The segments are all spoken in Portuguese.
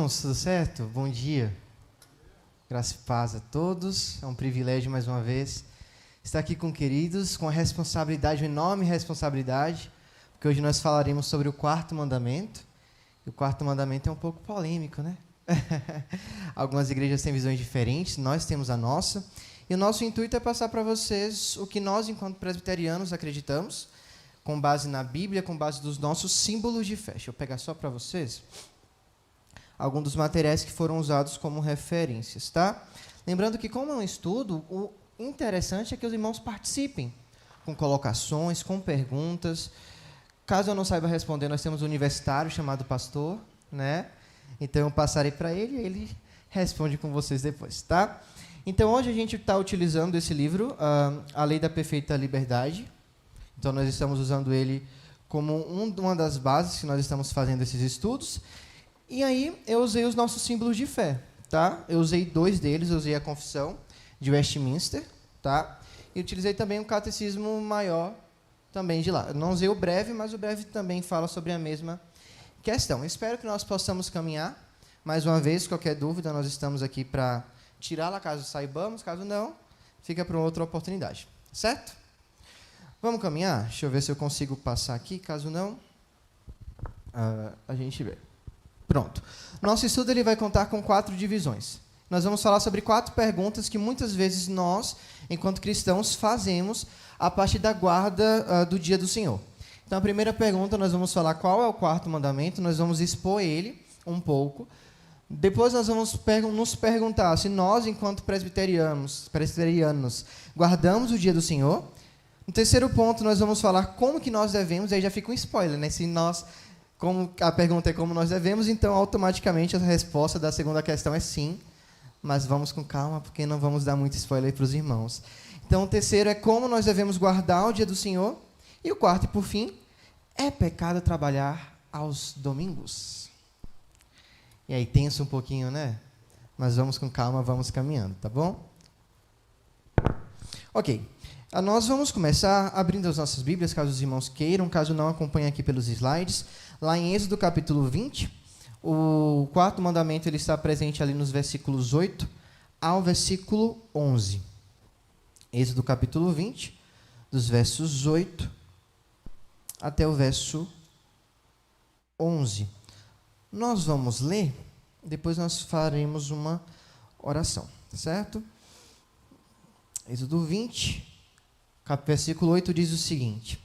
Irmãos, tudo certo? Bom dia. Graça e paz a todos. É um privilégio, mais uma vez, estar aqui com queridos, com a responsabilidade, uma enorme responsabilidade, porque hoje nós falaremos sobre o quarto mandamento. E o quarto mandamento é um pouco polêmico, né? Algumas igrejas têm visões diferentes, nós temos a nossa. E o nosso intuito é passar para vocês o que nós, enquanto presbiterianos, acreditamos, com base na Bíblia, com base dos nossos símbolos de fé. Deixa eu pegar só para vocês alguns dos materiais que foram usados como referências, tá? Lembrando que, como é um estudo, o interessante é que os irmãos participem, com colocações, com perguntas. Caso eu não saiba responder, nós temos um universitário chamado pastor, né? Então, eu passarei para ele e ele responde com vocês depois, tá? Então, hoje a gente está utilizando esse livro, A Lei da Perfeita Liberdade. Então, nós estamos usando ele como uma das bases que nós estamos fazendo esses estudos. E aí, eu usei os nossos símbolos de fé, tá? Eu usei 2 deles, eu usei a Confissão de Westminster, tá? E utilizei também o Catecismo Maior, também de lá. Eu não usei o breve, mas o breve também fala sobre a mesma questão. Espero que nós possamos caminhar. Mais uma vez, qualquer dúvida, nós estamos aqui para tirá-la, caso saibamos. Caso não, fica para outra oportunidade. Certo? Vamos caminhar? Deixa eu ver se eu consigo passar aqui. Caso não, a gente vê. Pronto. Nosso estudo ele vai contar com 4 divisões. Nós vamos falar sobre 4 perguntas que muitas vezes nós, enquanto cristãos, fazemos a partir da guarda do dia do Senhor. Então, a primeira pergunta, nós vamos falar qual é o quarto mandamento, nós vamos expor ele um pouco. Depois nós vamos nos perguntar se nós, enquanto presbiterianos, guardamos o dia do Senhor. No terceiro ponto, nós vamos falar como que nós devemos, aí já fica um spoiler, né? Se nós, como a pergunta é como nós devemos, então automaticamente a resposta da segunda questão é sim, mas vamos com calma, porque não vamos dar muito spoiler para os irmãos. Então, o terceiro é como nós devemos guardar o dia do Senhor. E o quarto, e por fim, é pecado trabalhar aos domingos? E aí, tenso um pouquinho, né? Mas vamos com calma, vamos caminhando, tá bom? Ok. Nós vamos começar abrindo as nossas Bíblias, caso os irmãos queiram, caso não, acompanhem aqui pelos slides. Lá em Êxodo capítulo 20, o quarto mandamento ele está presente ali nos versículos 8 ao versículo 11. Êxodo capítulo 20, dos versos 8 até o verso 11. Nós vamos ler, depois nós faremos uma oração, certo? Êxodo 20, versículo 8 diz o seguinte: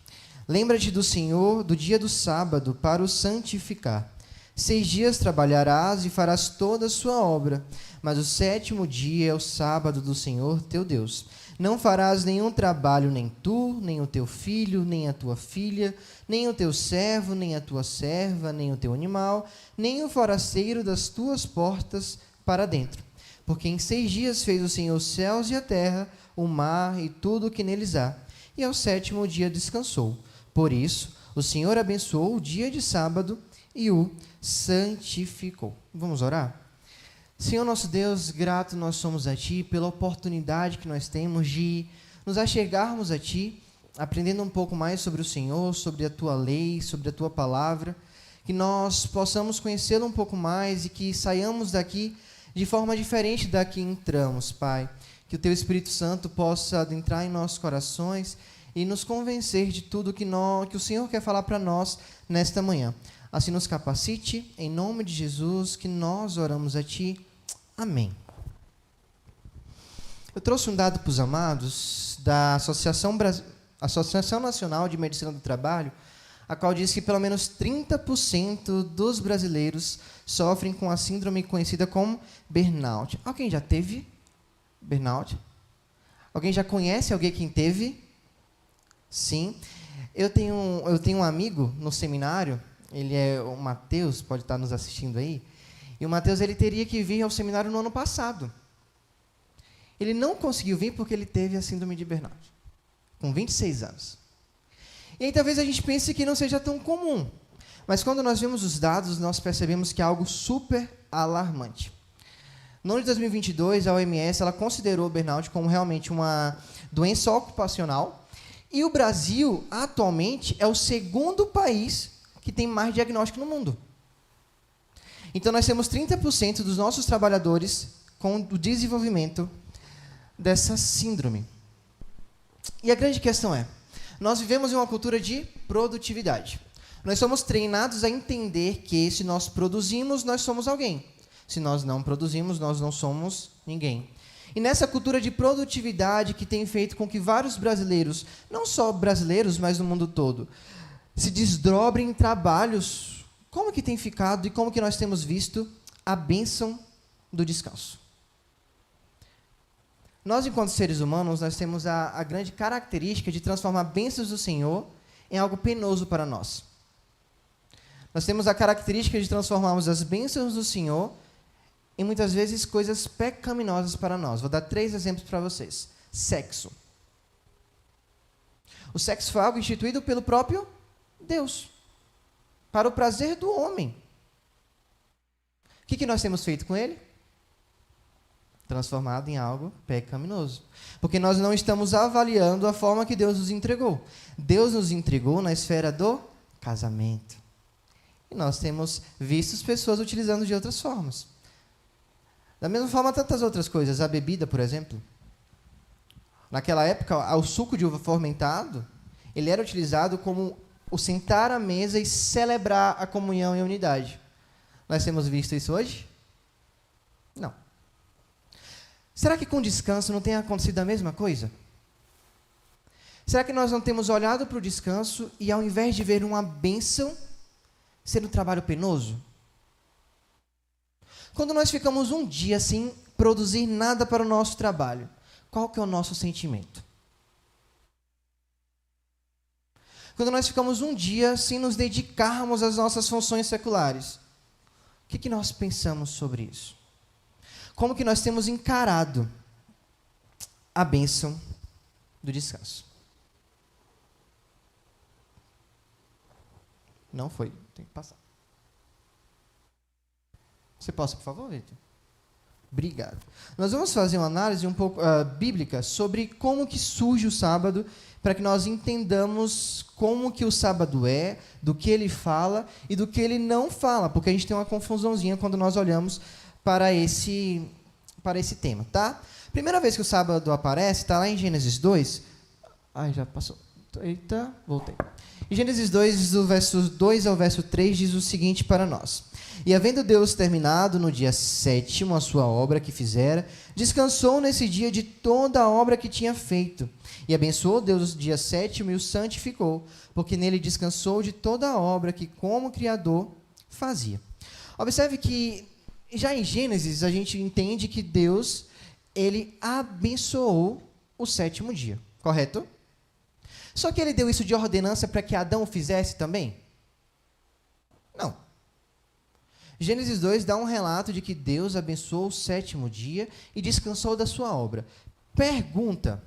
Lembra-te do Senhor do dia do sábado para o santificar. 6 dias trabalharás e farás toda a sua obra, mas o 7º dia é o sábado do Senhor teu Deus. Não farás nenhum trabalho, nem tu, nem o teu filho, nem a tua filha, nem o teu servo, nem a tua serva, nem o teu animal, nem o forasteiro das tuas portas para dentro. Porque em 6 dias fez o Senhor os céus e a terra, o mar e tudo o que neles há, e ao 7º dia descansou. Por isso, o Senhor abençoou o dia de sábado e o santificou. Vamos orar? Senhor nosso Deus, grato nós somos a Ti pela oportunidade que nós temos de nos achegarmos a Ti, aprendendo um pouco mais sobre o Senhor, sobre a Tua lei, sobre a Tua palavra, que nós possamos conhecê-lo um pouco mais e que saiamos daqui de forma diferente da que entramos, Pai. Que o Teu Espírito Santo possa adentrar em nossos corações e nos convencer de tudo que o Senhor quer falar para nós nesta manhã. Assim nos capacite, em nome de Jesus, que nós oramos a Ti. Amém. Eu trouxe um dado para os amados da Associação Nacional de Medicina do Trabalho, a qual diz que pelo menos 30% dos brasileiros sofrem com a síndrome conhecida como burnout. Alguém já teve burnout? Alguém já conhece alguém que teve? Sim. Eu tenho um amigo no seminário, ele é o Matheus, pode estar nos assistindo aí, e o Matheus ele teria que vir ao seminário no ano passado. Ele não conseguiu vir porque ele teve a síndrome de burnout, com 26 anos. E aí talvez a gente pense que não seja tão comum, mas quando nós vemos os dados, nós percebemos que é algo super alarmante. No ano de 2022, a OMS ela considerou o burnout como realmente uma doença ocupacional, e o Brasil, atualmente, é o 2º país que tem mais diagnóstico no mundo. Então, nós temos 30% dos nossos trabalhadores com o desenvolvimento dessa síndrome. E a grande questão é, nós vivemos em uma cultura de produtividade. Nós somos treinados a entender que se nós produzimos, nós somos alguém. Se nós não produzimos, nós não somos ninguém. E nessa cultura de produtividade que tem feito com que vários brasileiros, não só brasileiros, mas no mundo todo, se desdobrem em trabalhos, como que tem ficado e como que nós temos visto a bênção do descanso? Nós, enquanto seres humanos, nós temos a grande característica de transformar bênçãos do Senhor em algo penoso para nós. Nós temos a característica de transformarmos as bênçãos do Senhor em, muitas vezes, coisas pecaminosas para nós. Vou dar 3 exemplos para vocês. Sexo. O sexo foi algo instituído pelo próprio Deus, para o prazer do homem. O que nós temos feito com ele? Transformado em algo pecaminoso. Porque nós não estamos avaliando a forma que Deus nos entregou. Deus nos entregou na esfera do casamento. E nós temos visto as pessoas utilizando de outras formas. Da mesma forma, tantas outras coisas. A bebida, por exemplo. Naquela época, o suco de uva fermentado, ele era utilizado como o sentar à mesa e celebrar a comunhão e a unidade. Nós temos visto isso hoje? Não. Será que com descanso não tem acontecido a mesma coisa? Será que nós não temos olhado para o descanso e, ao invés de ver uma bênção, ser um trabalho penoso? Quando nós ficamos um dia sem produzir nada para o nosso trabalho, qual que é o nosso sentimento? Quando nós ficamos um dia sem nos dedicarmos às nossas funções seculares, o que nós pensamos sobre isso? Como que nós temos encarado a bênção do descanso? Não foi, tem que passar. Você passa, por favor, Vitor? Obrigado. Nós vamos fazer uma análise um pouco bíblica sobre como que surge o sábado, para que nós entendamos como que o sábado é, do que ele fala e do que ele não fala, porque a gente tem uma confusãozinha quando nós olhamos para esse tema, tá? Primeira vez que o sábado aparece, está lá em Gênesis 2. Ai, já passou. Eita, voltei. Em Gênesis 2, do verso 2 ao verso 3, diz o seguinte para nós. E havendo Deus terminado no dia 7º a sua obra que fizera, descansou nesse dia de toda a obra que tinha feito. E abençoou Deus o dia 7º e o santificou, porque nele descansou de toda a obra que como Criador fazia. Observe que já em Gênesis a gente entende que Deus, ele abençoou o 7º dia, correto? Só que ele deu isso de ordenança para que Adão fizesse também? Não. Gênesis 2 dá um relato de que Deus abençoou o 7º dia e descansou da sua obra. Pergunta.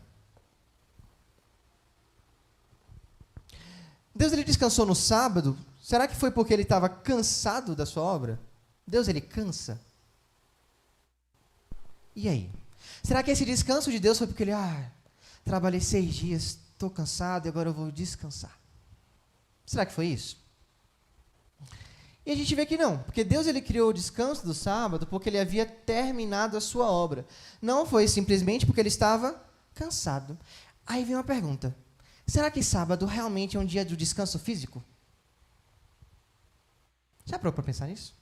Deus ele descansou no sábado? Será que foi porque ele estava cansado da sua obra? Deus ele cansa? E aí? Será que esse descanso de Deus foi porque ele, trabalhei 6 dias, estou cansado e agora eu vou descansar? Será que foi isso? E a gente vê que não, porque Deus ele criou o descanso do sábado porque ele havia terminado a sua obra. Não foi simplesmente porque ele estava cansado. Aí vem uma pergunta. Será que sábado realmente é um dia do descanso físico? Já parou para pensar nisso?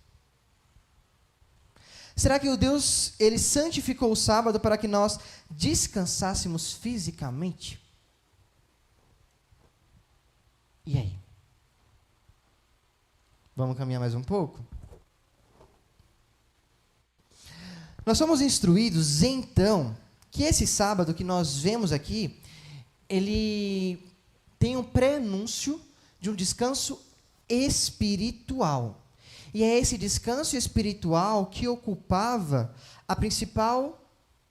Será que o Deus ele santificou o sábado para que nós descansássemos fisicamente? E aí? Vamos caminhar mais um pouco? Nós somos instruídos, então, que esse sábado que nós vemos aqui, ele tem um prenúncio de um descanso espiritual. E é esse descanso espiritual que ocupava a principal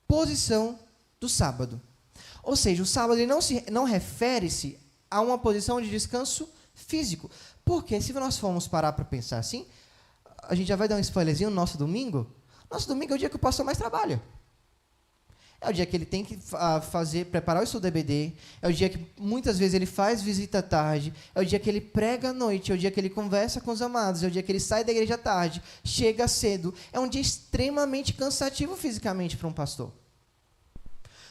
posição do sábado. Ou seja, o sábado ele não refere-se a uma posição de descanso físico. Porque se nós formos parar para pensar assim, a gente já vai dar um spoilerzinho no nosso domingo. Nosso domingo é o dia que o pastor mais trabalha. É o dia que ele tem que preparar o seu DBD, é o dia que muitas vezes ele faz visita à tarde, é o dia que ele prega à noite, é o dia que ele conversa com os amados, é o dia que ele sai da igreja à tarde, chega cedo. É um dia extremamente cansativo fisicamente para um pastor.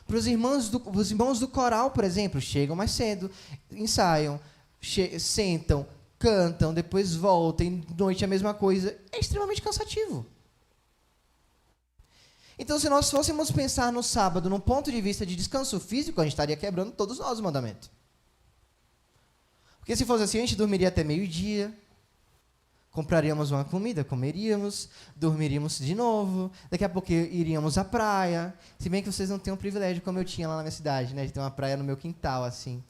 Para os irmãos do coral, por exemplo, chegam mais cedo, ensaiam, sentam, cantam, depois voltam, e noite a mesma coisa. É extremamente cansativo. Então, se nós fôssemos pensar no sábado, num ponto de vista de descanso físico, a gente estaria quebrando todos nós o mandamento. Porque se fosse assim, a gente dormiria até meio-dia, compraríamos uma comida, comeríamos, dormiríamos de novo, daqui a pouco iríamos à praia, se bem que vocês não têm o privilégio como eu tinha lá na minha cidade, né, de ter uma praia no meu quintal, assim.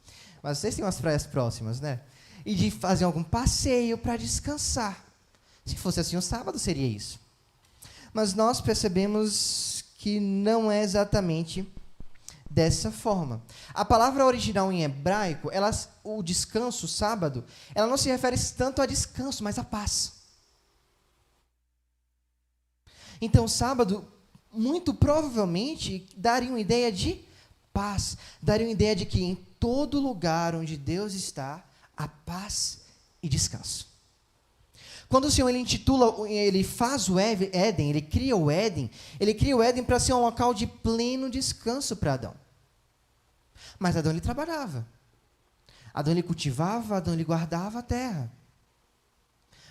Mas vocês têm umas praias próximas, né? E de fazer algum passeio para descansar. Se fosse assim, o sábado seria isso. Mas nós percebemos que não é exatamente dessa forma. A palavra original em hebraico, o descanso, o sábado, ela não se refere tanto a descanso, mas a paz. Então, o sábado, muito provavelmente, daria uma ideia de paz, daria uma ideia de que em todo lugar onde Deus está, há paz e descanso. Quando o Senhor ele faz o Éden, ele cria o Éden para ser um local de pleno descanso para Adão. Mas Adão ele trabalhava. Adão ele cultivava, Adão ele guardava a terra.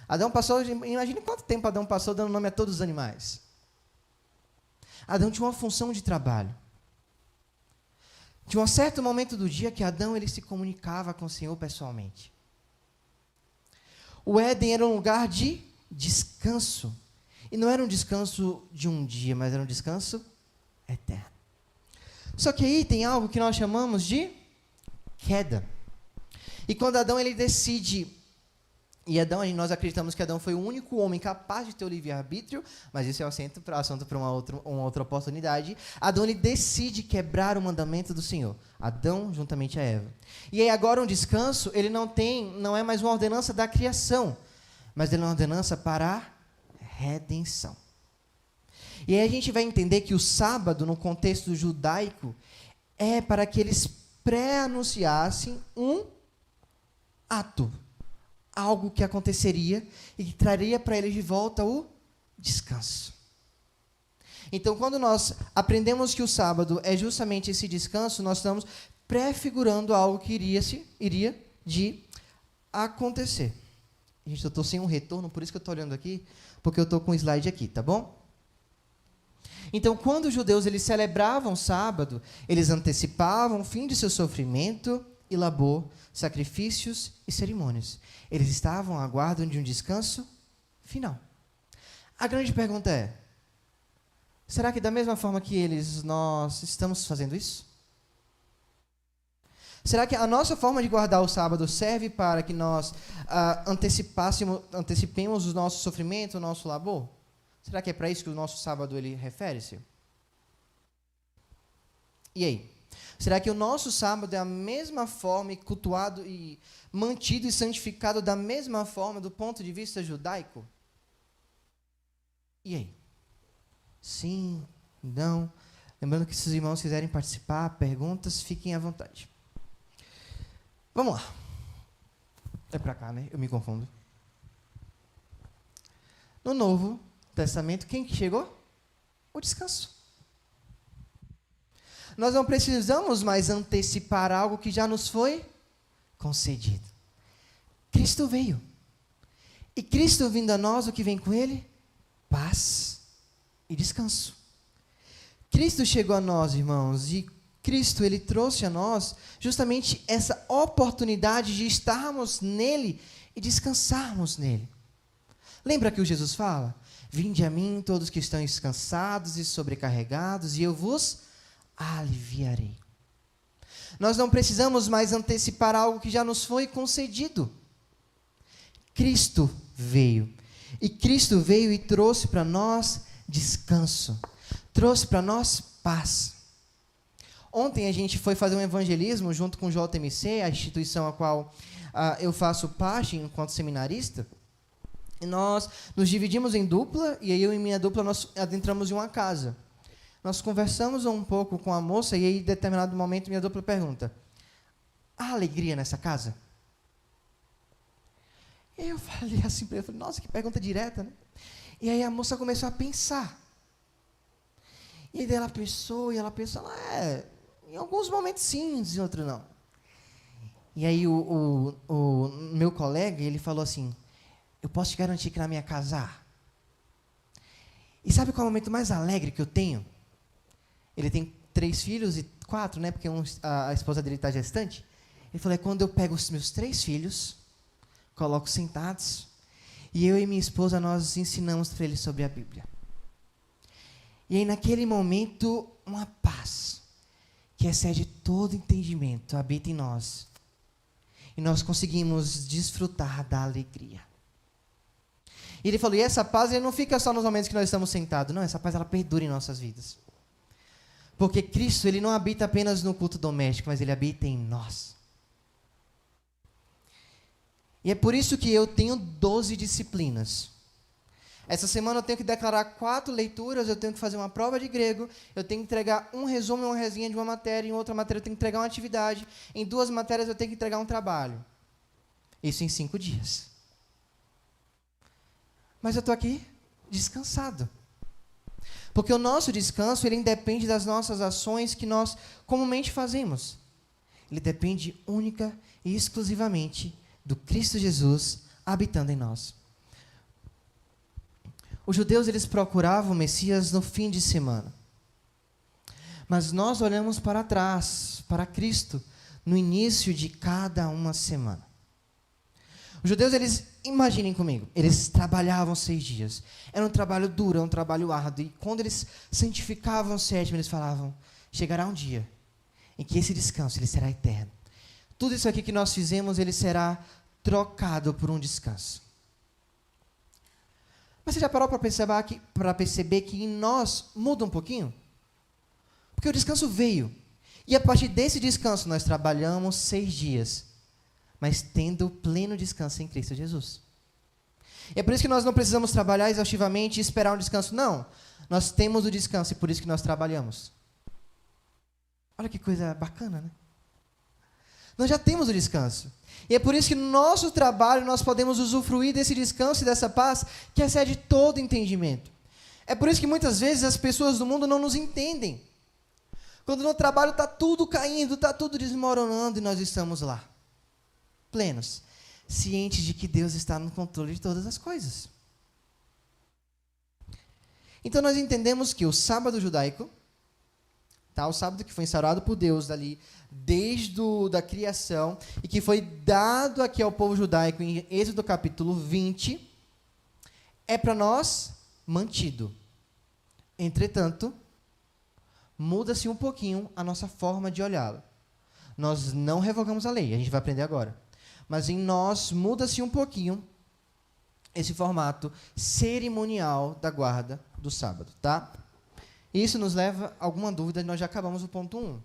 Adão passou, imagine quanto tempo Adão passou dando nome a todos os animais. Adão tinha uma função de trabalho. Tinha um certo momento do dia que Adão ele se comunicava com o Senhor pessoalmente. O Éden era um lugar de descanso. E não era um descanso de um dia, mas era um descanso eterno. Só que aí tem algo que nós chamamos de queda. E quando Adão ele decide, e nós acreditamos que Adão foi o único homem capaz de ter o livre-arbítrio, mas isso é um assunto para uma outra oportunidade. Adão ele decide quebrar o mandamento do Senhor. Adão juntamente a Eva. E aí agora um descanso, ele não é mais uma ordenança da criação, mas ele é uma ordenança para a redenção. E aí a gente vai entender que o sábado, no contexto judaico, é para que eles pré-anunciassem um ato, algo que aconteceria e que traria para eles de volta o descanso. Então, quando nós aprendemos que o sábado é justamente esse descanso, nós estamos prefigurando algo que iria de acontecer. Gente, eu estou sem um retorno, por isso que eu estou olhando aqui, porque eu estou com o slide aqui, tá bom? Então, quando os judeus eles celebravam o sábado, eles antecipavam o fim de seu sofrimento e labor, sacrifícios e cerimônias. Eles estavam à guarda de um descanso final. A grande pergunta é, será que da mesma forma que nós estamos fazendo isso? Será que a nossa forma de guardar o sábado serve para que nós antecipemos o nosso sofrimento, o nosso labor? Será que é para isso que o nosso sábado ele refere-se? E aí? Será que o nosso sábado é a mesma forma e cultuado e mantido e santificado da mesma forma do ponto de vista judaico? E aí? Sim, não. Lembrando que se os irmãos quiserem participar, perguntas, fiquem à vontade. Vamos lá. É para cá, né? Eu me confundo. No Novo Testamento, quem que chegou? O descanso. Nós não precisamos mais antecipar algo que já nos foi concedido. Cristo veio. E Cristo vindo a nós, o que vem com Ele? Paz e descanso. Cristo chegou a nós, irmãos, e Cristo, Ele trouxe a nós justamente essa oportunidade de estarmos nele e descansarmos nele. Lembra que o Jesus fala? Vinde a mim todos que estão cansados e sobrecarregados, e eu vos aliviarei. Nós não precisamos mais antecipar algo que já nos foi concedido. Cristo veio. E Cristo veio e trouxe para nós descanso. Trouxe para nós paz. Ontem a gente foi fazer um evangelismo junto com o JMC, a instituição a qual eu faço parte enquanto seminarista. E nós nos dividimos em dupla, e aí eu e minha dupla nós adentramos em uma casa. nós conversamos um pouco com a moça e aí, em determinado momento, minha dupla pergunta: há alegria nessa casa? E eu falei assim para ele, nossa, que pergunta direta, né? E aí a moça começou a pensar. E daí ela pensou, em alguns momentos sim, em outros não. E aí o meu colega, ele falou assim: eu posso te garantir que na minha casa há. E sabe qual é o momento mais alegre que eu tenho? Ele tem 3 filhos e 4, né? Porque a esposa dele está gestante. Ele falou: é quando eu pego os meus 3 filhos, coloco sentados, e eu e minha esposa, nós ensinamos para eles sobre a Bíblia. E aí, naquele momento, uma paz que excede todo entendimento habita em nós. E nós conseguimos desfrutar da alegria. E ele falou, e essa paz não fica só nos momentos que nós estamos sentados. Não, essa paz ela perdura em nossas vidas. Porque Cristo, ele não habita apenas no culto doméstico, mas ele habita em nós. E é por isso que eu tenho 12 disciplinas. Essa semana eu tenho que declarar 4 leituras, eu tenho que fazer uma prova de grego, eu tenho que entregar um resumo e uma resenha de uma matéria, em outra matéria eu tenho que entregar uma atividade, em 2 matérias eu tenho que entregar um trabalho. Isso em 5 dias. Mas eu estou aqui descansado. Porque o nosso descanso, ele independe das nossas ações que nós comumente fazemos. Ele depende única e exclusivamente do Cristo Jesus habitando em nós. Os judeus, eles procuravam o Messias no fim de semana. Mas nós olhamos para trás, para Cristo, no início de cada uma semana. Os judeus, eles, imaginem comigo, eles trabalhavam 6 dias. Era um trabalho duro, um trabalho árduo. E quando eles santificavam o 7º, eles falavam, chegará um dia em que esse descanso ele será eterno. Tudo isso aqui que nós fizemos, ele será trocado por um descanso. Mas você já parou para perceber que em nós muda um pouquinho? Porque o descanso veio. E a partir desse descanso nós trabalhamos 6 dias. Mas tendo pleno descanso em Cristo Jesus. E é por isso que nós não precisamos trabalhar exaustivamente e esperar um descanso. Não. Nós temos o descanso e por isso que nós trabalhamos. Olha que coisa bacana, né? Nós já temos o descanso. E é por isso que no nosso trabalho nós podemos usufruir desse descanso e dessa paz que excede todo entendimento. É por isso que muitas vezes as pessoas do mundo não nos entendem. Quando no trabalho está tudo caindo, está tudo desmoronando e nós estamos lá, plenos, cientes de que Deus está no controle de todas as coisas. Então nós entendemos que o sábado judaico, o sábado que foi instaurado por Deus dali, desde a criação, e que foi dado aqui ao povo judaico em Êxodo capítulo 20, é para nós mantido. Entretanto, muda-se um pouquinho a nossa forma de olhá-lo. Nós não revogamos a lei, a gente vai aprender agora. Mas em nós muda-se um pouquinho esse formato cerimonial da guarda do sábado, tá? Isso nos leva a alguma dúvida, nós já acabamos o ponto 1.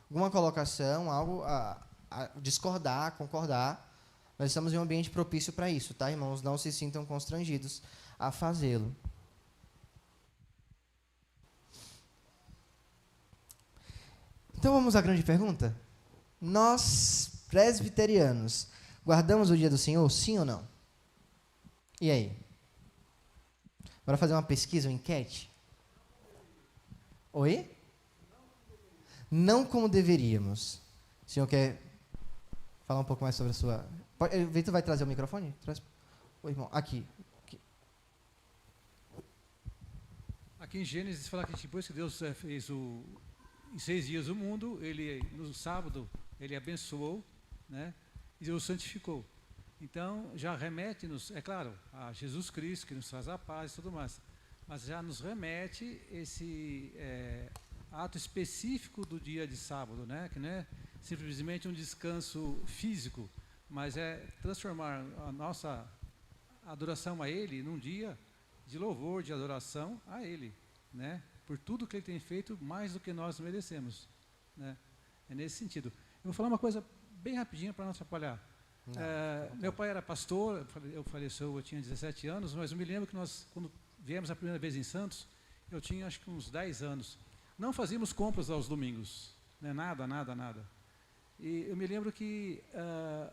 Alguma colocação, algo a discordar, concordar. Nós estamos em um ambiente propício para isso, tá, irmãos? Não se sintam constrangidos a fazê-lo. Então vamos à grande pergunta? Nós, presbiterianos, guardamos o dia do Senhor, sim ou não? E aí? Bora fazer uma pesquisa, uma enquete? Oi? Não como deveríamos. O senhor quer falar um pouco mais sobre a sua... Vitor vai trazer o microfone? Traz. Oi, irmão. Aqui. Aqui em Gênesis fala que depois que Deus fez em 6 dias o mundo, ele no sábado ele abençoou, né, e o santificou. Então já remete-nos, é claro, a Jesus Cristo que nos traz a paz e tudo mais, mas já nos remete esse ato específico do dia de sábado, né, que não é simplesmente um descanso físico, mas é transformar a nossa adoração a Ele num dia de louvor, de adoração a Ele, né? Por tudo que Ele tem feito, mais do que nós merecemos, né? É nesse sentido. Eu vou falar uma coisa bem rapidinho para não atrapalhar. Meu pai era pastor, eu tinha 17 anos, mas eu me lembro que nós, quando viemos a primeira vez em Santos, eu tinha acho que uns 10 anos. Não fazíamos compras aos domingos, né? Nada. E eu me lembro que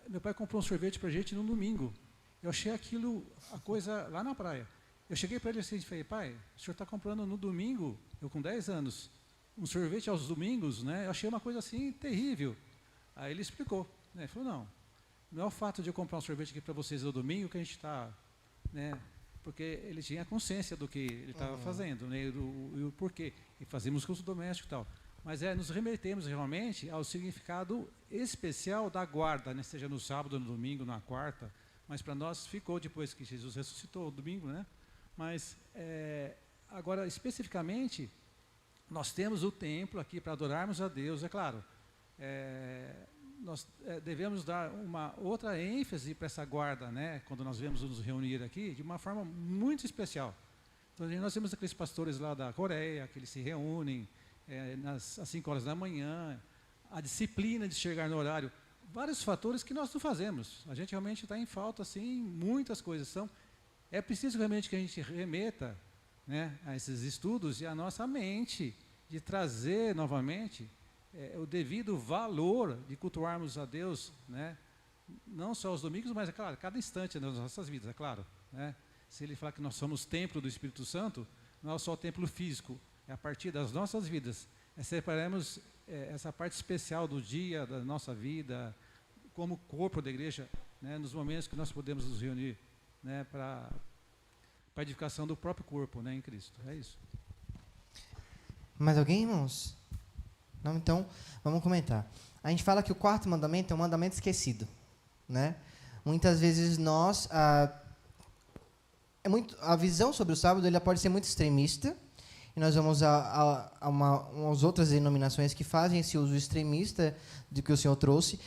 meu pai comprou um sorvete para a gente no domingo. Eu achei aquilo, a coisa lá na praia. Eu cheguei para ele assim e falei, pai, o senhor está comprando no domingo, eu com 10 anos, um sorvete aos domingos, né? Eu achei uma coisa assim terrível. Aí ele explicou, né? Ele falou, não é o fato de eu comprar um sorvete aqui para vocês no domingo que a gente está, né? Porque ele tinha consciência do que ele estava fazendo, né? E o porquê. E fazíamos curso doméstico e tal. Mas nos remetemos realmente ao significado especial da guarda, né? Seja no sábado, no domingo, na quarta. Mas para nós ficou depois que Jesus ressuscitou, o domingo, né? Mas agora, especificamente, nós temos o templo aqui para adorarmos a Deus, é claro. Nós devemos dar uma outra ênfase para essa guarda, né? Quando nós vemos nos reunir aqui, de uma forma muito especial. Então, nós temos aqueles pastores lá da Coreia, que eles se reúnem às 5 horas da manhã, a disciplina de chegar no horário, vários fatores que nós não fazemos. A gente realmente está em falta, assim, muitas coisas. É preciso realmente que a gente remeta, né, a esses estudos e a nossa mente de trazer novamente o devido valor de cultuarmos a Deus, né, não só aos domingos, mas, é claro, cada instante das nossas vidas, é claro. Né? Se ele falar que nós somos templo do Espírito Santo, não é só o templo físico, é a partir das nossas vidas. Separamos essa parte especial do dia, da nossa vida, como corpo da igreja, né, nos momentos que nós podemos nos reunir, né, para a edificação do próprio corpo, né, em Cristo. É isso. Mais alguém, irmãos? Não? Então, vamos comentar. A gente fala que o quarto mandamento é um mandamento esquecido, né? Muitas vezes nós... a visão sobre o sábado ela pode ser muito extremista, e nós vamos a umas outras denominações que fazem esse uso extremista do que o Senhor trouxe.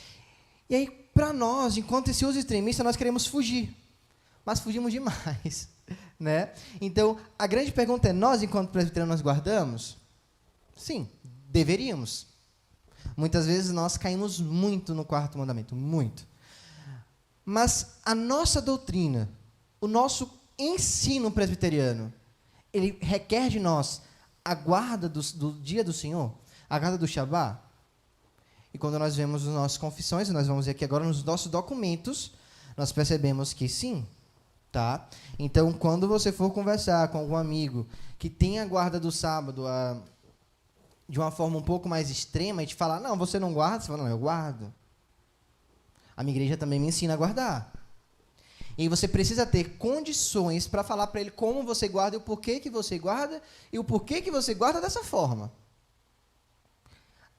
E aí, para nós, enquanto esse uso extremista, nós queremos fugir. Mas fugimos demais, né? Então, a grande pergunta é, nós, enquanto presbiterianos, nós guardamos? Sim, deveríamos. Muitas vezes nós caímos muito no quarto mandamento, muito. Mas a nossa doutrina, o nosso ensino presbiteriano, ele requer de nós a guarda do dia do Senhor, a guarda do Shabá. E quando nós vemos as nossas confissões, nós vamos ver aqui agora nos nossos documentos, nós percebemos que sim, tá? Então, quando você for conversar com algum amigo que tem a guarda do sábado de uma forma um pouco mais extrema e te falar, não, você não guarda, você fala, não, eu guardo. A minha igreja também me ensina a guardar. E aí você precisa ter condições para falar para ele como você guarda e o porquê que você guarda e o porquê que você guarda dessa forma.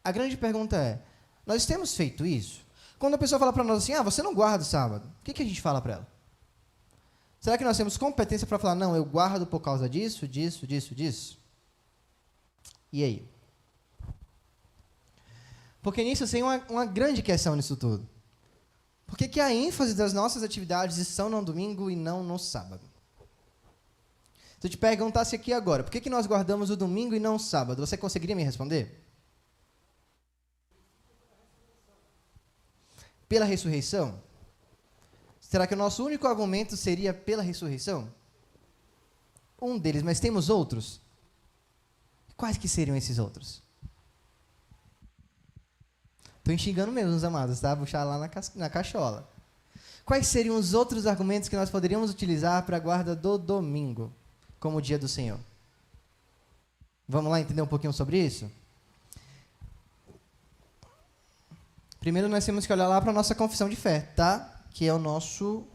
A grande pergunta é, nós temos feito isso? Quando a pessoa fala para nós assim, você não guarda o sábado, o que a gente fala para ela? Será que nós temos competência para falar, não, eu guardo por causa disso, disso, disso, disso? E aí? Porque nisso tem uma grande questão nisso tudo. Por que a ênfase das nossas atividades estão no domingo e não no sábado? Se eu te perguntasse aqui agora, por que nós guardamos o domingo e não o sábado, você conseguiria me responder? Pela ressurreição? Será que o nosso único argumento seria pela ressurreição? Um deles, mas temos outros? Quais que seriam esses outros? Estou enxergando mesmo, os amados, tá? Vou puxar lá na cachola. Quais seriam os outros argumentos que nós poderíamos utilizar para a guarda do domingo, como o dia do Senhor? Vamos lá entender um pouquinho sobre isso? Primeiro nós temos que olhar lá para a nossa confissão de fé, tá? Que é o nosso...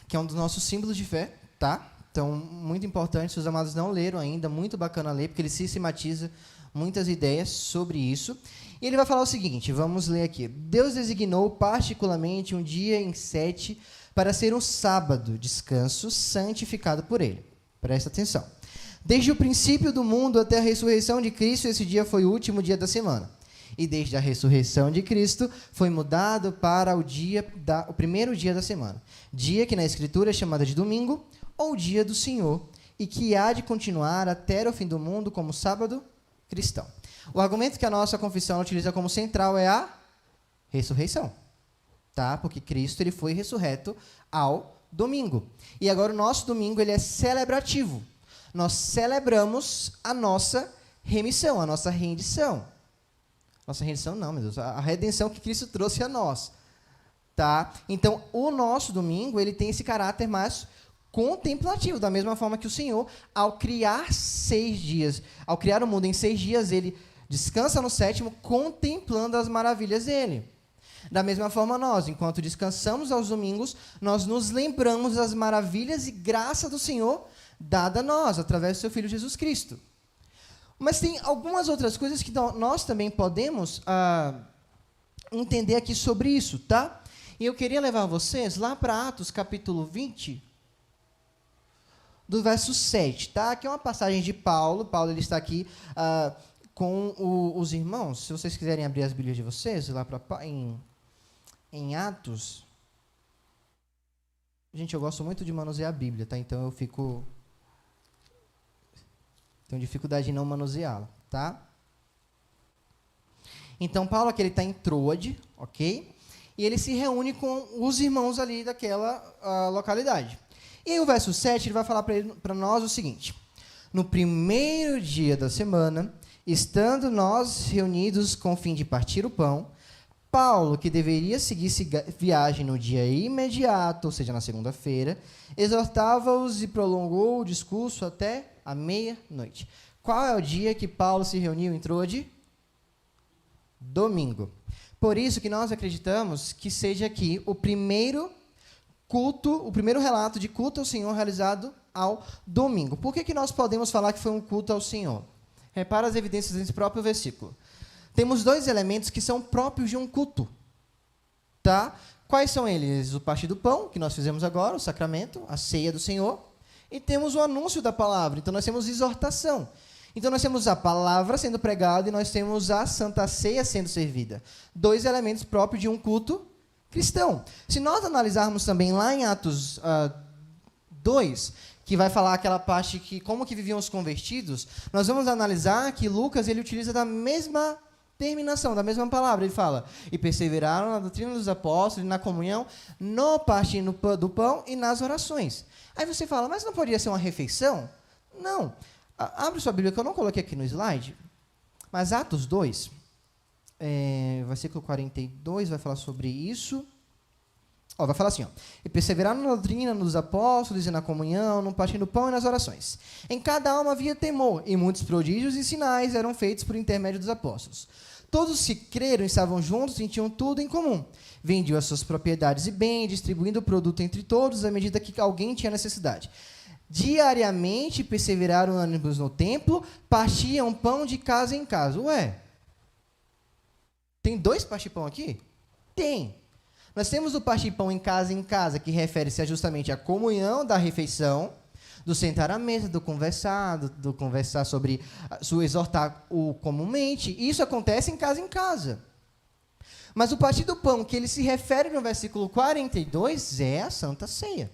que é um dos nossos símbolos de fé, tá? Então, muito importante, se os amados não leram ainda, muito bacana ler, porque ele sistematiza muitas ideias sobre isso. E ele vai falar o seguinte, vamos ler aqui. Deus designou particularmente um dia em 7 para ser um sábado, descanso, santificado por ele. Presta atenção. Desde o princípio do mundo até a ressurreição de Cristo, esse dia foi o último dia da semana. E desde a ressurreição de Cristo, foi mudado para o primeiro dia da semana. Dia que na Escritura é chamado de domingo, ou dia do Senhor, e que há de continuar até o fim do mundo como sábado cristão. O argumento que a nossa confissão utiliza como central é a ressurreição, tá? Porque Cristo ele foi ressurreto ao domingo. E agora o nosso domingo ele é celebrativo. Nós celebramos a nossa remissão, a nossa rendição. Nossa rendição não, meu Deus, a redenção que Cristo trouxe a nós. Tá? Então, o nosso domingo ele tem esse caráter mais contemplativo, da mesma forma que o Senhor, ao criar 6 dias, ao criar o mundo em 6 dias, ele descansa no 7º, contemplando as maravilhas dele. Da mesma forma, nós, enquanto descansamos aos domingos, nós nos lembramos das maravilhas e graça do Senhor dada a nós, através do seu Filho Jesus Cristo. Mas tem algumas outras coisas que nós também podemos entender aqui sobre isso, tá? E eu queria levar vocês lá para Atos, capítulo 20, do verso 7, tá? Aqui é uma passagem de Paulo. Paulo ele está aqui com os irmãos. Se vocês quiserem abrir as Bíblias de vocês, lá em Atos. Gente, eu gosto muito de manusear a Bíblia, tá? Então eu tenho dificuldade em não manuseá-la, tá? Então, Paulo aqui ele está em Troade, ok? E ele se reúne com os irmãos ali daquela localidade. E aí o verso 7, ele vai falar para nós o seguinte: no primeiro dia da semana, estando nós reunidos com o fim de partir o pão, Paulo, que deveria seguir viagem no dia imediato, ou seja, na segunda-feira, exortava-os e prolongou o discurso até a meia-noite. Qual é o dia que Paulo se reuniu em Troade? Domingo. Por isso que nós acreditamos que seja aqui o primeiro culto, o primeiro relato de culto ao Senhor realizado ao domingo. Por que nós podemos falar que foi um culto ao Senhor? Repara as evidências nesse próprio versículo. Temos 2 elementos que são próprios de um culto. Tá? Quais são eles? O partir do pão, que nós fizemos agora, o sacramento, a ceia do Senhor. E temos o anúncio da palavra. Então, nós temos exortação. Então, nós temos a palavra sendo pregada e nós temos a Santa Ceia sendo servida. 2 elementos próprios de um culto cristão. Se nós analisarmos também lá em Atos 2, que vai falar aquela parte que como que viviam os convertidos, nós vamos analisar que Lucas ele utiliza da mesma terminação, da mesma palavra. Ele fala, e perseveraram na doutrina dos apóstolos, na comunhão, no partir do pão e nas orações. Aí você fala, mas não poderia ser uma refeição? Não. Abre sua Bíblia, que eu não coloquei aqui no slide, mas Atos 2, versículo 42, vai falar sobre isso. Vai falar assim, e perseveraram na doutrina, nos apóstolos e na comunhão, no partir do pão e nas orações. Em cada alma havia temor, e muitos prodígios e sinais eram feitos por intermédio dos apóstolos. Todos que creram estavam juntos e tinham tudo em comum. Vendiam as suas propriedades e bens, distribuindo o produto entre todos, à medida que alguém tinha necessidade. Diariamente perseveraram unânimes no templo, partiam pão de casa em casa. Ué, tem 2 partir pão aqui? Tem. Nós temos o partir pão em casa, que refere-se justamente à comunhão da refeição, do sentar à mesa, do conversar sobre, exortar o comumente. Isso acontece em casa. Mas o partir do pão, que ele se refere no versículo 42, é a Santa Ceia.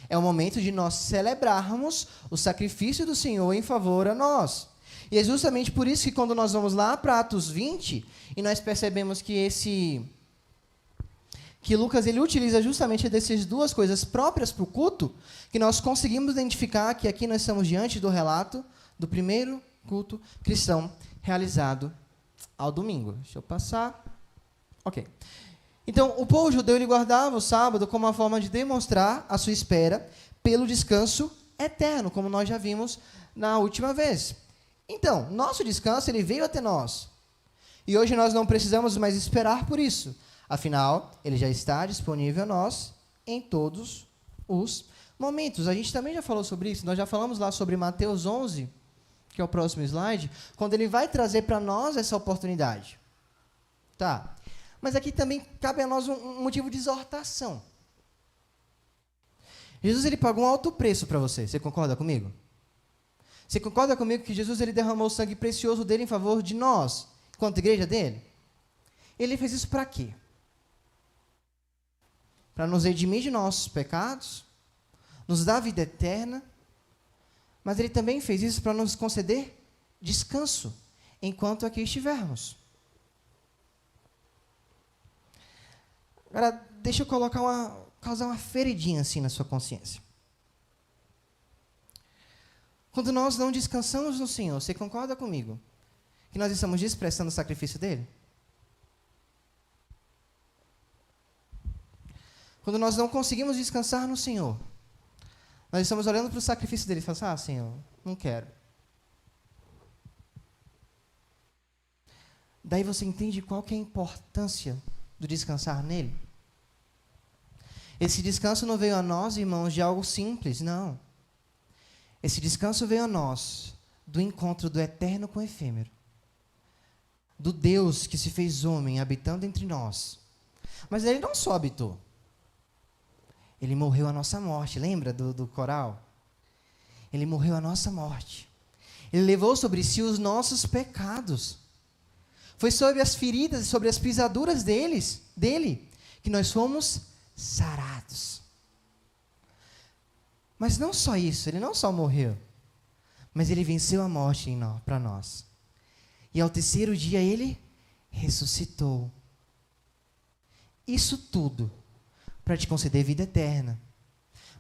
É o momento de nós celebrarmos o sacrifício do Senhor em favor a nós. E é justamente por isso que quando nós vamos lá para Atos 20, e nós percebemos que Lucas ele utiliza justamente dessas 2 coisas próprias para o culto, que nós conseguimos identificar que aqui nós estamos diante do relato do primeiro culto cristão realizado ao domingo. Deixa eu passar. Ok. Então, o povo judeu ele guardava o sábado como uma forma de demonstrar a sua espera pelo descanso eterno, como nós já vimos na última vez. Então, nosso descanso ele veio até nós. E hoje nós não precisamos mais esperar por isso. Afinal, ele já está disponível a nós em todos os momentos. A gente também já falou sobre isso. Nós já falamos lá sobre Mateus 11, que é o próximo slide, quando ele vai trazer para nós essa oportunidade. Tá. Mas aqui também cabe a nós um motivo de exortação. Jesus ele pagou um alto preço para você. Você concorda comigo? Você concorda comigo que Jesus ele derramou o sangue precioso dele em favor de nós, enquanto igreja dele? Ele fez isso para quê? Para nos redimir de nossos pecados, nos dar vida eterna, mas ele também fez isso para nos conceder descanso enquanto aqui estivermos. Agora, deixa eu colocar uma causar uma feridinha assim na sua consciência. Quando nós não descansamos no Senhor, você concorda comigo? Que nós estamos desprezando o sacrifício dele? Quando nós não conseguimos descansar no Senhor, nós estamos olhando para o sacrifício dele e falamos, Senhor, não quero. Daí você entende qual que é a importância do descansar nele? Esse descanso não veio a nós, irmãos, de algo simples, não. Esse descanso veio a nós do encontro do eterno com o efêmero. Do Deus que se fez homem, habitando entre nós. Mas ele não só habitou. Ele morreu a nossa morte, lembra do coral? Ele morreu a nossa morte. Ele levou sobre si os nossos pecados. Foi sobre as feridas e sobre as pisaduras dele que nós fomos sarados. Mas não só isso, ele não só morreu, mas ele venceu a morte para nós. E ao terceiro dia ele ressuscitou. Isso tudo para te conceder vida eterna,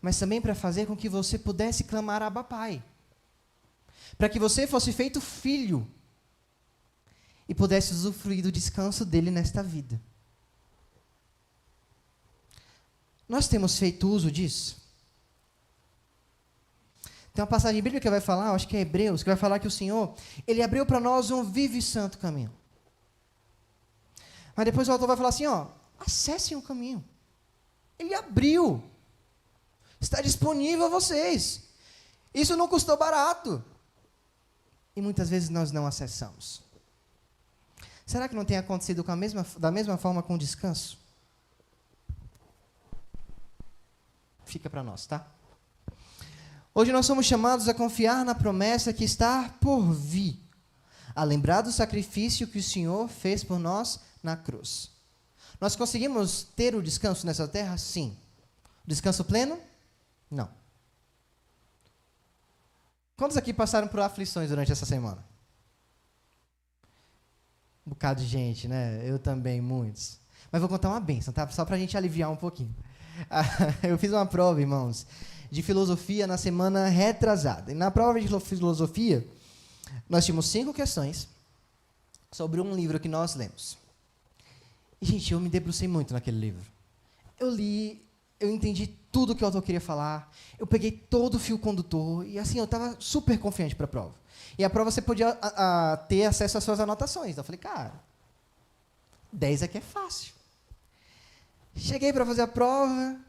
mas também para fazer com que você pudesse clamar Abba Pai, para que você fosse feito filho e pudesse usufruir do descanso dele nesta vida. Nós temos feito uso disso? Tem uma passagem bíblica que vai falar, acho que é Hebreus, que vai falar que o Senhor, ele abriu para nós um vivo e santo caminho. Mas depois o autor vai falar assim, acessem o caminho. Ele abriu. Está disponível a vocês. Isso não custou barato. E muitas vezes nós não acessamos. Será que não tem acontecido da mesma forma com o descanso? Fica para nós, tá? Hoje nós somos chamados a confiar na promessa que está por vir, a lembrar do sacrifício que o Senhor fez por nós na cruz. Nós conseguimos ter o descanso nessa terra? Sim. Descanso pleno? Não. Quantos aqui passaram por aflições durante essa semana? Um bocado de gente, né? Eu também, muitos. Mas vou contar uma bênção, tá? Só para a gente aliviar um pouquinho. Eu fiz uma prova, irmãos, de filosofia na semana retrasada. E na prova de filosofia, nós tínhamos 5 questões sobre um livro que nós lemos. E, gente, eu me debrucei muito naquele livro. Eu li, eu entendi tudo o que o autor queria falar, eu peguei todo o fio condutor, e assim, eu estava super confiante para a prova. E a prova você podia ter acesso às suas anotações. Então, eu falei, cara, 10 aqui é fácil. Cheguei para fazer a prova.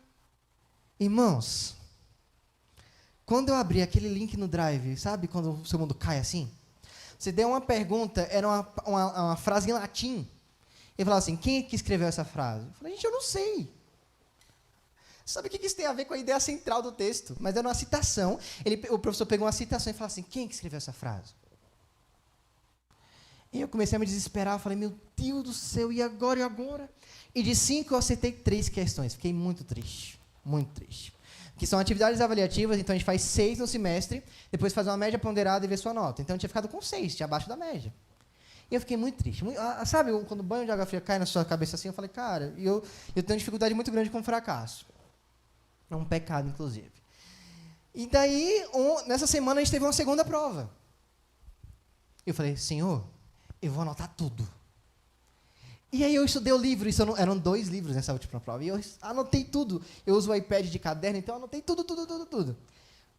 Irmãos, quando eu abri aquele link no Drive, sabe quando o seu mundo cai assim? Você deu uma pergunta, era uma frase em latim. Ele falava assim, quem é que escreveu essa frase? Eu falei, gente, eu não sei. Sabe o que isso tem a ver com a ideia central do texto? Mas era uma citação. O professor pegou uma citação e falou assim, quem é que escreveu essa frase? E eu comecei a me desesperar, eu falei, meu Deus do céu, e agora, e agora? E de 5 eu acertei 3 questões. Fiquei muito triste, muito triste. Que são atividades avaliativas, então a gente faz 6 no semestre, depois faz uma média ponderada e vê sua nota. Então eu tinha ficado com 6, tinha abaixo da média. E eu fiquei muito triste. Sabe, quando o banho de água fria cai na sua cabeça assim, eu falei, cara, eu tenho dificuldade muito grande com fracasso. É um pecado, inclusive. E daí, nessa semana, a gente teve uma segunda prova. Eu falei, Senhor, eu vou anotar tudo. E aí eu estudei o livro, eram 2 livros nessa última prova, e eu anotei tudo. Eu uso o iPad de caderno, então eu anotei tudo.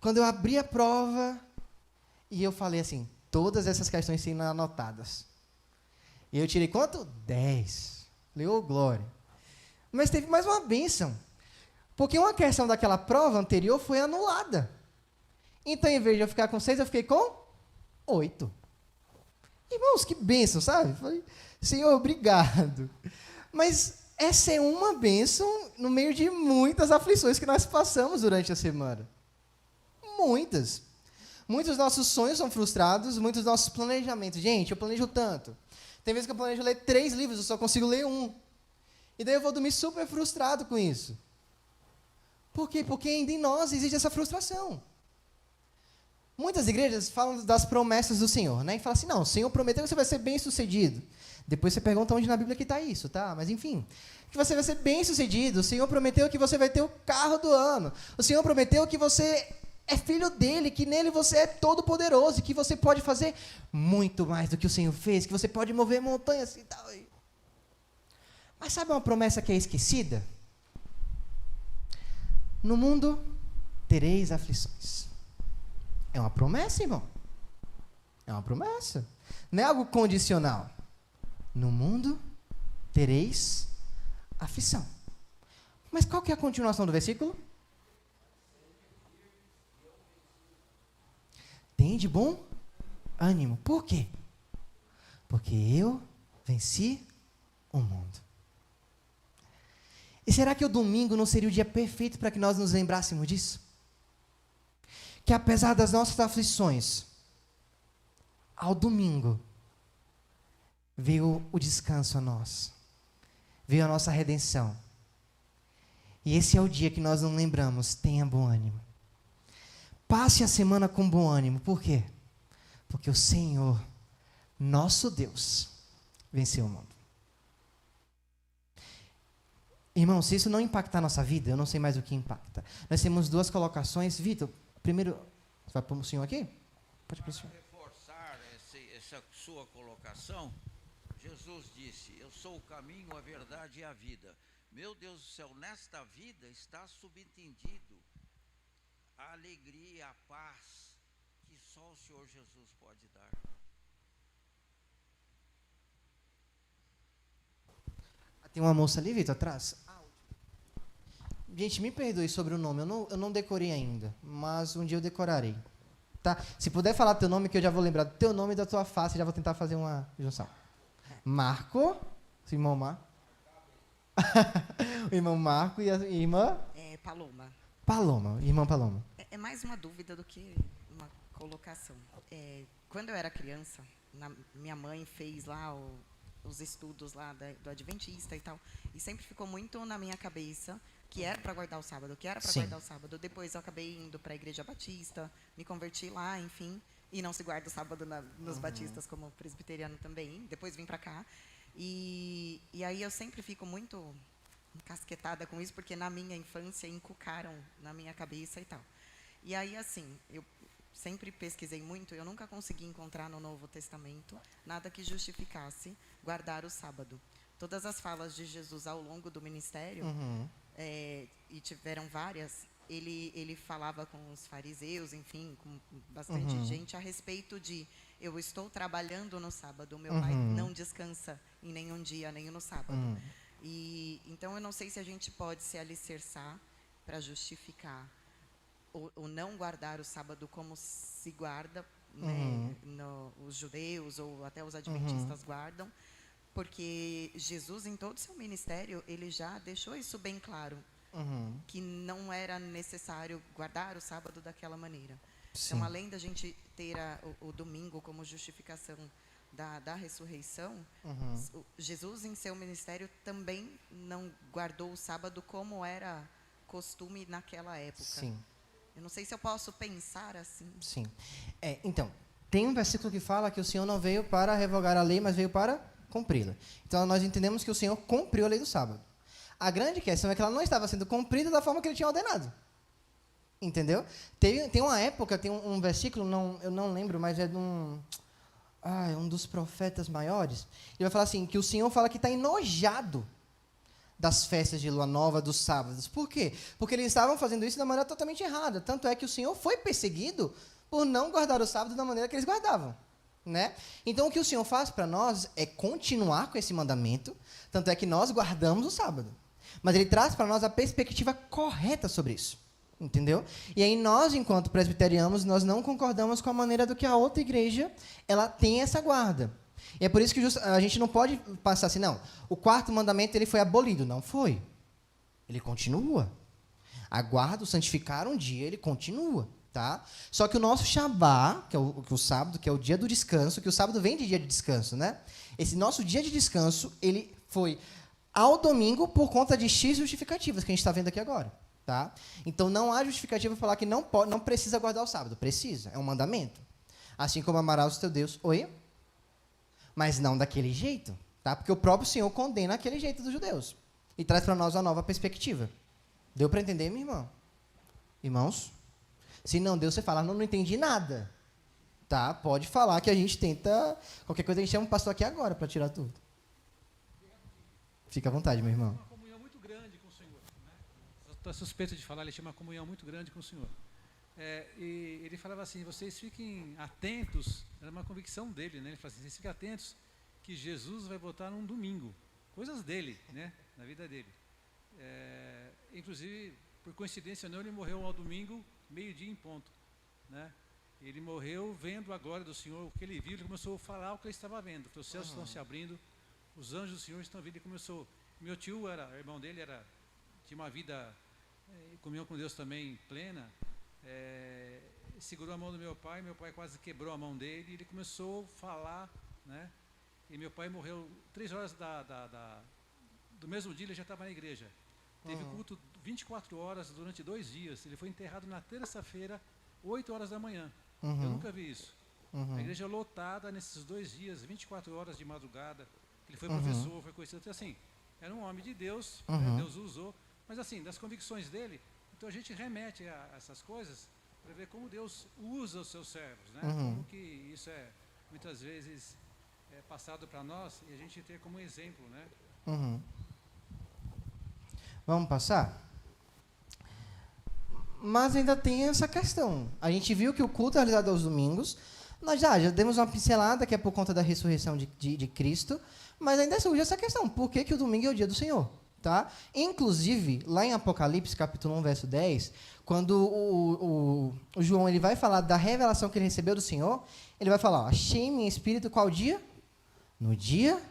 Quando eu abri a prova, e eu falei assim, todas essas questões sendo anotadas. E eu tirei quanto? 10. Falei, ô glória. Mas teve mais uma bênção. Porque uma questão daquela prova anterior foi anulada. Então, em vez de eu ficar com 6, eu fiquei com 8. Irmãos, que bênção, sabe? Falei, Senhor, obrigado. Mas essa é uma bênção no meio de muitas aflições que nós passamos durante a semana. Muitas. Muitos dos nossos sonhos são frustrados, muitos dos nossos planejamentos. Gente, eu planejo tanto. Tem vezes que eu planejo ler 3 livros, eu só consigo ler 1. E daí eu vou dormir super frustrado com isso. Por quê? Porque ainda em nós existe essa frustração. Muitas igrejas falam das promessas do Senhor, né? E falam assim, não, o Senhor prometeu que você vai ser bem-sucedido. Depois você pergunta onde na Bíblia que está isso, tá? Mas enfim, que você vai ser bem-sucedido. O Senhor prometeu que você vai ter o carro do ano. O Senhor prometeu que você é filho dele, que nele você é todo poderoso, que você pode fazer muito mais do que o Senhor fez, que você pode mover montanhas e tal. Mas sabe uma promessa que é esquecida? No mundo tereis aflições. É uma promessa, irmão. É uma promessa. Não é algo condicional. No mundo tereis aflição. Mas qual que é a continuação do versículo? Tem de bom ânimo. Por quê? Porque eu venci o mundo. E será que o domingo não seria o dia perfeito para que nós nos lembrássemos disso? Que apesar das nossas aflições, ao domingo, veio o descanso a nós. Veio a nossa redenção. E esse é o dia que nós não lembramos, tenha bom ânimo. Passe a semana com bom ânimo. Por quê? Porque o Senhor, nosso Deus, venceu o mundo. Irmão, se isso não impactar a nossa vida, eu não sei mais o que impacta. Nós temos duas colocações. Vitor, primeiro, você vai pôr o senhor aqui? Pode pôr o senhor. Para reforçar essa sua colocação, Jesus disse, eu sou o caminho, a verdade e a vida. Meu Deus do céu, nesta vida está subentendido a alegria, a paz que só o Senhor Jesus pode dar. Tem uma moça ali, Vitor, atrás. Gente, me perdoe sobre o nome, eu não decorei ainda, mas um dia eu decorarei. Tá? Se puder falar teu nome, que eu já vou lembrar do teu nome e da tua face, já vou tentar fazer uma junção. Marco, o irmão Marco. O irmão Marco e a irmã? Paloma. Paloma, irmã Paloma. É mais uma dúvida do que uma colocação. Quando eu era criança, minha mãe fez lá os estudos lá do Adventista e tal, e sempre ficou muito na minha cabeça que era para guardar o sábado, guardar o sábado. Depois eu acabei indo para a Igreja Batista, me converti lá, enfim, e não se guarda o sábado nos batistas como presbiteriano também. Depois vim para cá. E aí eu sempre fico muito encasquetada com isso, porque na minha infância inculcaram na minha cabeça e tal. E aí, assim, eu sempre pesquisei muito, eu nunca consegui encontrar no Novo Testamento nada que justificasse guardar o sábado. Todas as falas de Jesus ao longo do ministério, e tiveram várias, ele falava com os fariseus, enfim, com bastante gente, a respeito de, eu estou trabalhando no sábado, o meu pai não descansa em nenhum dia, nem no sábado. E então eu não sei se a gente pode se alicerçar para justificar o não guardar o sábado como se guarda, né, os judeus ou até os adventistas guardam, porque Jesus, em todo o seu ministério, ele já deixou isso bem claro, que não era necessário guardar o sábado daquela maneira. Sim. Então, além da gente ter o domingo como justificação da ressurreição, Jesus, em seu ministério, também não guardou o sábado como era costume naquela época. Sim. Eu não sei se eu posso pensar assim. Sim. Então, tem um versículo que fala que o Senhor não veio para revogar a lei, mas veio para cumpri-la. Então, nós entendemos que o Senhor cumpriu a lei do sábado. A grande questão é que ela não estava sendo cumprida da forma que ele tinha ordenado. Entendeu? Tem uma época, tem um versículo, eu não lembro, mas é de um dos profetas maiores. Ele vai falar assim, que o Senhor fala que está enojado das festas de lua nova, dos sábados. Por quê? Porque eles estavam fazendo isso da maneira totalmente errada. Tanto é que o Senhor foi perseguido por não guardar o sábado da maneira que eles guardavam. Né? Então, o que o Senhor faz para nós é continuar com esse mandamento, tanto é que nós guardamos o sábado. Mas Ele traz para nós a perspectiva correta sobre isso. Entendeu? E aí nós, enquanto presbiterianos, nós não concordamos com a maneira do que a outra igreja ela tem essa guarda. E é por isso que a gente não pode passar assim, não, o quarto mandamento ele foi abolido. Não foi. Ele continua. A guarda, o santificar um dia, ele continua. Tá? Só que o nosso Shabá, que é o sábado, que é o dia do descanso, que o sábado vem de dia de descanso, né? Esse nosso dia de descanso, ele foi ao domingo por conta de X justificativas, que a gente está vendo aqui agora. Tá? Então, não há justificativa para falar que não precisa guardar o sábado. Precisa, é um mandamento. Assim como amarás o teu Deus. Oi? Mas não daquele jeito. Tá? Porque o próprio Senhor condena aquele jeito dos judeus. E traz para nós uma nova perspectiva. Deu para entender, meu irmão? Irmãos? Se não deu, você fala, não entendi nada. Tá? Pode falar que a gente tenta... Qualquer coisa a gente chama um pastor aqui agora para tirar tudo. Fica à vontade, meu irmão. Uma comunhão muito grande com o Senhor. Né? Estou suspeito de falar, ele tinha uma comunhão muito grande com o Senhor. E ele falava assim, vocês fiquem atentos, era uma convicção dele, né? Ele falava assim, vocês fiquem atentos que Jesus vai voltar num domingo. Coisas dele, né? Na vida dele. Inclusive, por coincidência não, ele morreu ao domingo, meio-dia em ponto. Né? Ele morreu vendo a glória do Senhor, o que ele viu, ele começou a falar o que ele estava vendo. Os céus estão se abrindo, os anjos do Senhor estão vindo, ele começou... Meu tio, o irmão dele, tinha uma vida, comunhão com Deus também plena, segurou a mão do meu pai quase quebrou a mão dele, e ele começou a falar, né? E meu pai morreu 3 horas do mesmo dia, ele já estava na igreja. Teve culto 24 horas durante 2 dias, ele foi enterrado na terça-feira, 8 horas da manhã. Eu nunca vi isso. A igreja lotada nesses 2 dias, 24 horas de madrugada. Ele foi professor, foi conhecido, então, assim, era um homem de Deus, né? Deus o usou, mas assim, das convicções dele, então a gente remete a essas coisas para ver como Deus usa os seus servos, né? Como que isso muitas vezes passado para nós e a gente ter como exemplo, né? Vamos passar? Mas ainda tem essa questão. A gente viu que o culto é realizado aos domingos. Nós já demos uma pincelada que é por conta da ressurreição de Cristo, mas ainda surge essa questão. Por que o domingo é o dia do Senhor? Tá? Inclusive, lá em Apocalipse, capítulo 1, verso 10, quando o João ele vai falar da revelação que ele recebeu do Senhor, ele vai falar, achei-me em espírito qual dia? No dia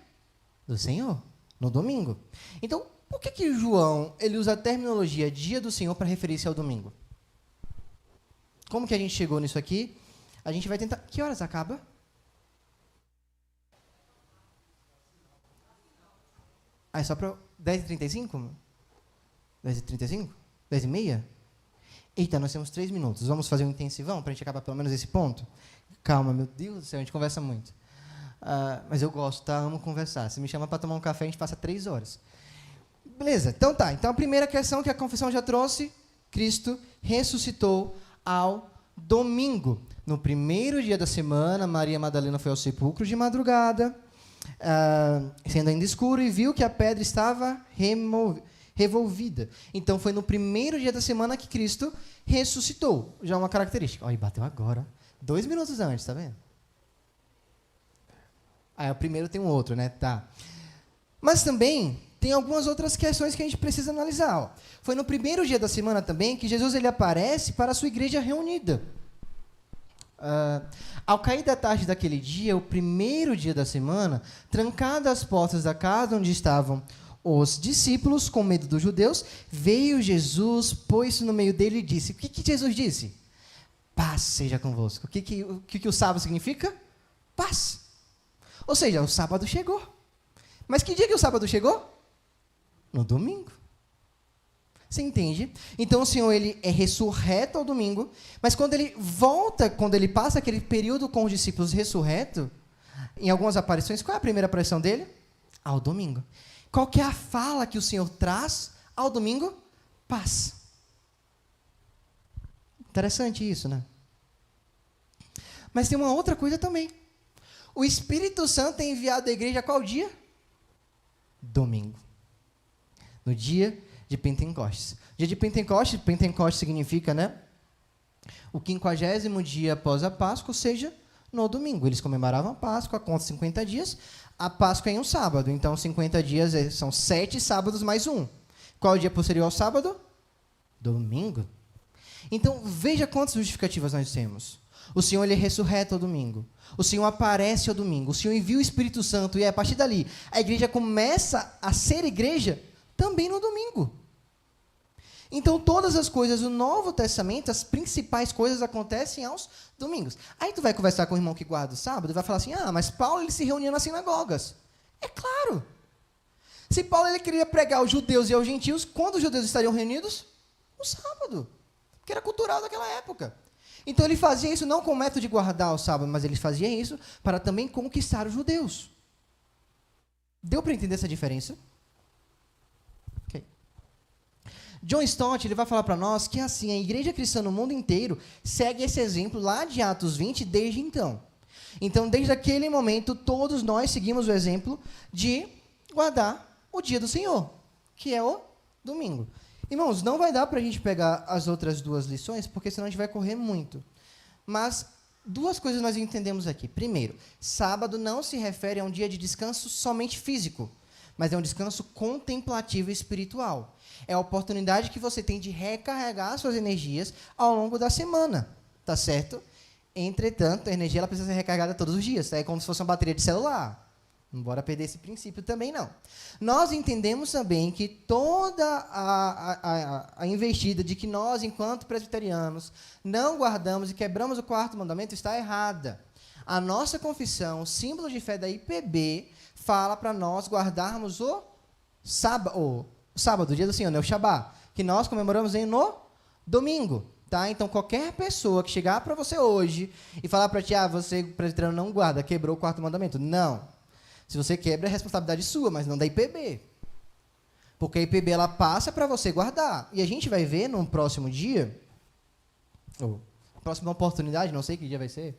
do Senhor, no domingo. Então, por que João ele usa a terminologia dia do Senhor para referir-se ao domingo? Como que a gente chegou nisso aqui? A gente vai tentar... Que horas acaba? É só para 10h35? 10h35? 10h30? Eita, nós temos 3 minutos. Vamos fazer um intensivão para a gente acabar pelo menos esse ponto? Calma, meu Deus do céu, a gente conversa muito. Mas eu gosto, tá? Amo conversar. Se me chama para tomar um café, a gente passa 3 horas. Beleza, então tá. Então a primeira questão que a confissão já trouxe, Cristo ressuscitou ao domingo. No primeiro dia da semana, Maria Madalena foi ao sepulcro de madrugada, sendo ainda escuro, e viu que a pedra estava revolvida. Então foi no primeiro dia da semana que Cristo ressuscitou. Já uma característica. Olha, bateu agora. 2 minutos antes, tá vendo? O primeiro tem um outro, né? Tá. Mas também tem algumas outras questões que a gente precisa analisar. Ó. Foi no primeiro dia da semana também que Jesus ele aparece para a sua igreja reunida. Ao cair da tarde daquele dia, o primeiro dia da semana, trancadas as portas da casa onde estavam os discípulos, com medo dos judeus, veio Jesus, pôs-se no meio dele e disse... O que Jesus disse? Paz seja convosco. O que o sábado significa? Paz. Ou seja, o sábado chegou. Mas que dia que o sábado chegou? No domingo. Você entende? Então o Senhor ele é ressurreto ao domingo, mas quando ele volta, quando ele passa aquele período com os discípulos ressurreto, em algumas aparições, qual é a primeira aparição dele? Ao domingo. Qual que é a fala que o Senhor traz ao domingo? Paz. Interessante isso, né? Mas tem uma outra coisa também. O Espírito Santo é enviado à igreja qual dia? Domingo. No dia de Pentecostes. Dia de Pentecostes, Pentecostes significa, né? O 50º dia após a Páscoa, ou seja, no domingo. Eles comemoravam a Páscoa, conta 50 dias. A Páscoa é em um sábado, então 50 dias são 7 sábados mais 1. Qual é o dia posterior ao sábado? Domingo. Então, veja quantas justificativas nós temos. O Senhor ele é ressurreto ao domingo. O Senhor aparece ao domingo. O Senhor envia o Espírito Santo. E a partir dali, a igreja começa a ser igreja também no domingo. Então, todas as coisas do Novo Testamento, as principais coisas acontecem aos domingos. Aí tu vai conversar com o irmão que guarda o sábado e vai falar assim, mas Paulo ele se reunia nas sinagogas. É claro. Se Paulo ele queria pregar aos judeus e aos gentios, quando os judeus estariam reunidos? no sábado, que era cultural daquela época. Então ele fazia isso não com o método de guardar o sábado, mas ele fazia isso para também conquistar os judeus. Deu para entender essa diferença? Okay. John Stott, ele vai falar para nós que assim, a igreja cristã no mundo inteiro segue esse exemplo lá de Atos 20 desde então. Então, desde aquele momento, todos nós seguimos o exemplo de guardar o dia do Senhor, que é o domingo. Irmãos, não vai dar para a gente pegar as outras duas lições, porque senão a gente vai correr muito. Mas duas coisas nós entendemos aqui. Primeiro, sábado não se refere a um dia de descanso somente físico, mas é um descanso contemplativo e espiritual. É a oportunidade que você tem de recarregar suas energias ao longo da semana, tá certo? Entretanto, a energia ela precisa ser recarregada todos os dias, tá? É como se fosse uma bateria de celular. Não bora perder esse princípio também, não. Nós entendemos também que toda a investida de que nós, enquanto presbiterianos, não guardamos e quebramos o quarto mandamento está errada. A nossa confissão, símbolo de fé da IPB, fala para nós guardarmos o sábado, o dia do Senhor, né? O Shabá, que nós comemoramos no domingo. Tá? Então, qualquer pessoa que chegar para você hoje e falar para ti, você, presbiteriano, não guarda, quebrou o quarto mandamento. Não. Se você quebra, é responsabilidade sua, mas não da IPB. Porque a IPB, ela passa para você guardar. E a gente vai ver num próximo dia, ou próxima oportunidade, não sei que dia vai ser,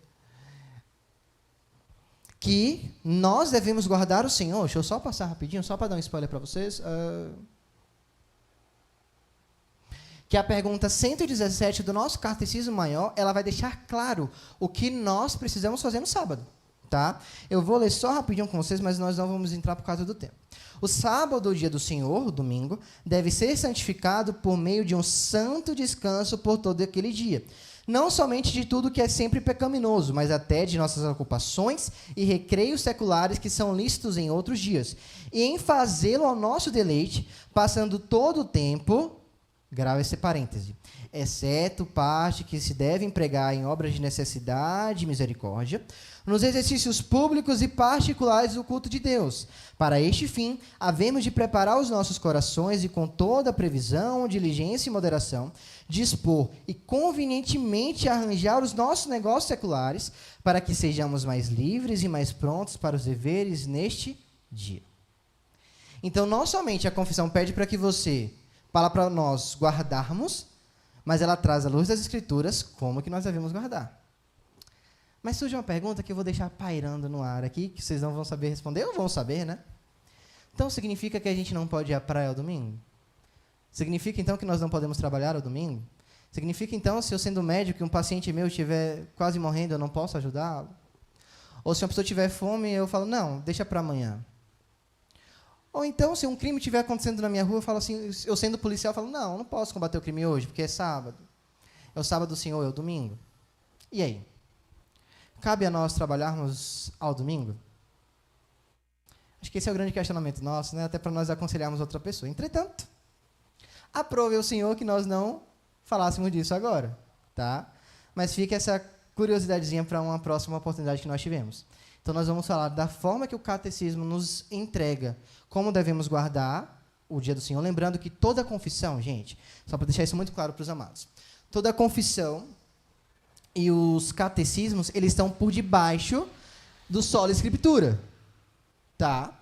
que nós devemos guardar o Senhor. Deixa eu só passar rapidinho, só para dar um spoiler para vocês. Que a pergunta 117 do nosso Catecismo Maior, ela vai deixar claro o que nós precisamos fazer no sábado. Tá? Eu vou ler só rapidinho com vocês, mas nós não vamos entrar por causa do tempo. O sábado, o dia do Senhor, o domingo, deve ser santificado por meio de um santo descanso por todo aquele dia. Não somente de tudo que é sempre pecaminoso, mas até de nossas ocupações e recreios seculares que são lícitos em outros dias. E em fazê-lo ao nosso deleite, passando todo o tempo, grava esse parêntese, exceto parte que se deve empregar em obras de necessidade e misericórdia, nos exercícios públicos e particulares do culto de Deus. Para este fim, havemos de preparar os nossos corações e, com toda previsão, diligência e moderação, dispor e convenientemente arranjar os nossos negócios seculares para que sejamos mais livres e mais prontos para os deveres neste dia. Então, não somente a confissão pede para que você fala para nós guardarmos, mas ela traz à luz das Escrituras como que nós devemos guardar. Mas surge uma pergunta que eu vou deixar pairando no ar aqui, que vocês não vão saber responder, ou vão saber, né? Então, significa que a gente não pode ir à praia ao domingo? Significa, então, que nós não podemos trabalhar ao domingo? Significa, então, se eu sendo médico e um paciente meu estiver quase morrendo, eu não posso ajudá-lo? Ou se uma pessoa tiver fome, eu falo, não, deixa para amanhã. Ou então, se um crime estiver acontecendo na minha rua, eu falo assim, eu sendo policial, eu falo, não posso combater o crime hoje, porque é sábado. É o sábado do Senhor, é o domingo. E aí? Cabe a nós trabalharmos ao domingo? Acho que esse é o grande questionamento nosso, né? Até para nós aconselharmos outra pessoa. Entretanto, aprove o Senhor que nós não falássemos disso agora, tá? Mas fica essa curiosidadezinha para uma próxima oportunidade que nós tivemos. Então, nós vamos falar da forma que o catecismo nos entrega, como devemos guardar o dia do Senhor. Lembrando que toda confissão, gente, só para deixar isso muito claro para os amados, toda confissão e os catecismos, eles estão por debaixo do solo escritura, tá?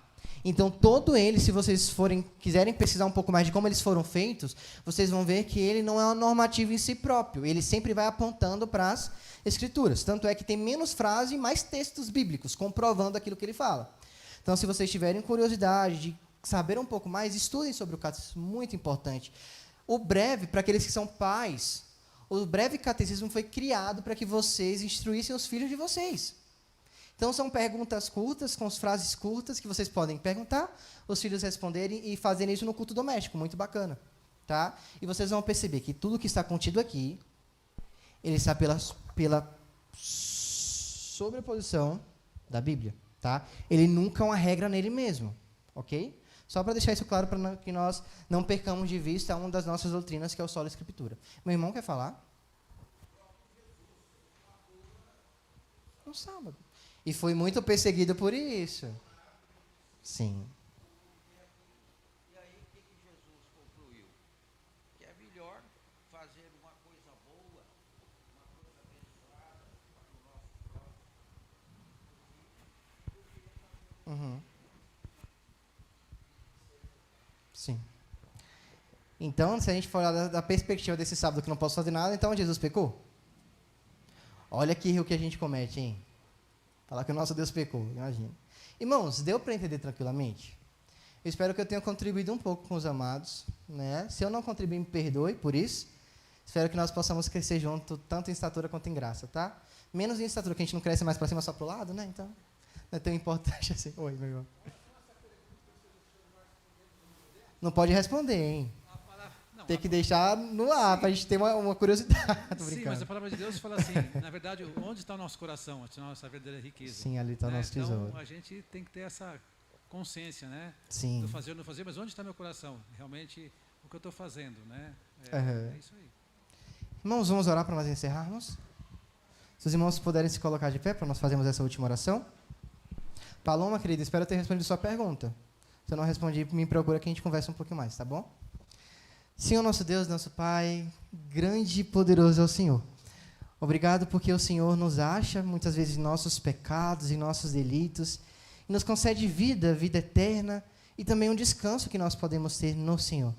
Então, todo ele, se vocês quiserem pesquisar um pouco mais de como eles foram feitos, vocês vão ver que ele não é uma normativa em si próprio, ele sempre vai apontando para as Escrituras. Tanto é que tem menos frase e mais textos bíblicos, comprovando aquilo que ele fala. Então, se vocês tiverem curiosidade de saber um pouco mais, estudem sobre o catecismo, muito importante. O breve, para aqueles que são pais, o breve catecismo foi criado para que vocês instruíssem os filhos de vocês. Então, são perguntas curtas, com as frases curtas, que vocês podem perguntar, os filhos responderem e fazerem isso no culto doméstico. Muito bacana. Tá? E vocês vão perceber que tudo que está contido aqui, ele está pela sobreposição da Bíblia. Tá? Ele nunca é uma regra nele mesmo. Ok? Só para deixar isso claro, para que nós não percamos de vista uma das nossas doutrinas, que é o solo escritura. Meu irmão quer falar? No sábado. E foi muito perseguido por isso. Sim. E aí, o que Jesus concluiu? Que é melhor Sim. Então, se a gente for olhar da perspectiva desse sábado que não posso fazer nada, então Jesus pecou? Olha que erro que a gente comete, hein? Falar que o nosso Deus pecou, imagina. Irmãos, deu para entender tranquilamente? Eu espero que eu tenha contribuído um pouco com os amados, né? Se eu não contribuir, me perdoe por isso. Espero que nós possamos crescer junto, tanto em estatura quanto em graça, tá? Menos em estatura, que a gente não cresce mais para cima, só para o lado, né? Então, não é tão importante assim. Oi, meu irmão. Não pode responder, hein? Tem que deixar no ar, para a gente ter uma curiosidade. Sim, mas a palavra de Deus fala assim, na verdade, onde está o nosso coração, a nossa verdadeira riqueza? Sim, ali está o nosso tesouro. Então, a gente tem que ter essa consciência, né? Sim. Do fazer ou não fazer, mas onde está meu coração? Realmente, o que eu estou fazendo, né? É isso aí. Irmãos, vamos orar para nós encerrarmos? Se os irmãos puderem se colocar de pé para nós fazermos essa última oração. Paloma, querida, espero ter respondido sua pergunta. Se eu não respondi, me procura que a gente conversa um pouquinho mais, tá bom? Senhor nosso Deus, nosso Pai, grande e poderoso é o Senhor. Obrigado porque o Senhor nos acha, muitas vezes, em nossos pecados e nossos delitos, e nos concede vida eterna, e também um descanso que nós podemos ter no Senhor.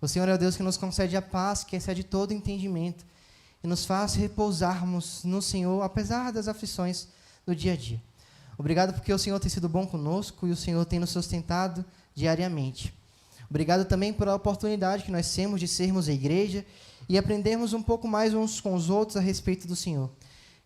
O Senhor é o Deus que nos concede a paz, que excede todo entendimento, e nos faz repousarmos no Senhor, apesar das aflições do dia a dia. Obrigado porque o Senhor tem sido bom conosco, e o Senhor tem nos sustentado diariamente. Obrigado também pela oportunidade que nós temos de sermos a igreja e aprendermos um pouco mais uns com os outros a respeito do Senhor.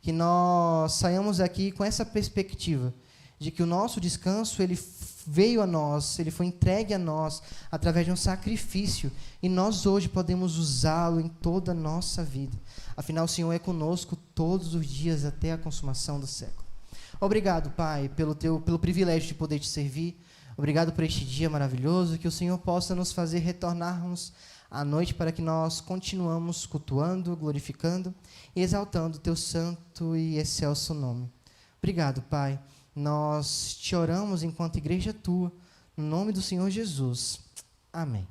Que nós saiamos aqui com essa perspectiva de que o nosso descanso, ele veio a nós, ele foi entregue a nós através de um sacrifício e nós hoje podemos usá-lo em toda a nossa vida. Afinal, o Senhor é conosco todos os dias até a consumação do século. Obrigado, Pai, pelo privilégio de poder te servir. Obrigado por este dia maravilhoso, que o Senhor possa nos fazer retornarmos à noite para que nós continuamos cultuando, glorificando e exaltando o teu santo e excelso nome. Obrigado, Pai. Nós te oramos enquanto igreja tua, no nome do Senhor Jesus. Amém.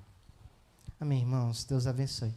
Amém, irmãos. Deus abençoe.